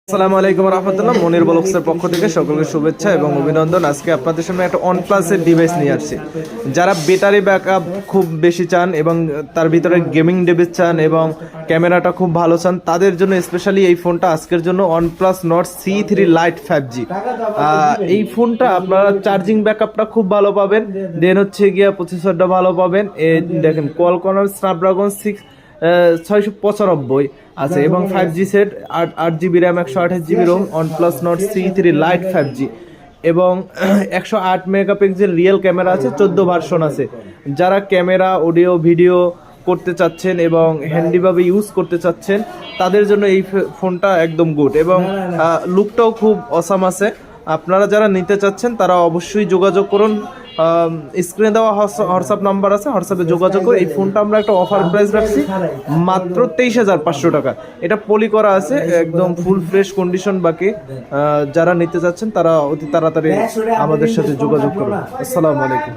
আসসালামু আলাইকুম রহমতুল্লাহ। মনির ব্লগসের পক্ষ থেকে সকলকে শুভেচ্ছা এবং অভিনন্দন। আজকে আপনাদের সামনে একটা OnePlus-এর ডিভাইস নিয়ে আসছি। যারা ব্যাটারি ব্যাকআপ খুব বেশি চান এবং তার ভিতরে গেমিং ডিভাইস চান এবং ক্যামেরাটা খুব ভালো চান, তাদের জন্য স্পেশালি এই ফোনটা আজকের জন্য OnePlus Nord C3 Lite 5G। এই ফোনটা আপনারা চার্জিং ব্যাকআপটা খুব ভালো পাবেন, দেন হচ্ছে গিয়া প্রসেসরটা ভালো পাবেন। দেখেন কোয়ালকম স্ন্যাপড্রাগন 695 আছে এবং 5G set, 8GB RAM, 128GB ROM, OnePlus Nord C3 Lite 5G এবং 108 মেগাপিক্সেল রিয়েল ক্যামেরা আছে, 14 ভার্সন আছে। যারা ক্যামেরা, অডিও, ভিডিও করতে চাচ্ছেন এবং হ্যান্ডিভাবে ইউজ করতে চাচ্ছেন, তাদের জন্য এই ফোনটা একদম গুড এবং লুকটাও খুব অসাম আছে। আপনারা যারা নিতে চাচ্ছেন তারা অবশ্যই যোগাযোগ করুন। স্ক্রিনে দেওয়া হোয়াটসঅ্যাপ নাম্বার আছে, হোয়াটসঅ্যাপে যোগাযোগ করে এই ফোনটা আমরা একটা অফার প্রাইস রাখছি মাত্র 23,500 টাকা। এটা পলি করা আছে, একদম ফুল ফ্রেশ কন্ডিশন। বাকি যারা নিতে চাচ্ছেন তারা অতি তাড়াতাড়ি আমাদের সাথে যোগাযোগ করুন। আসসালামু আলাইকুম।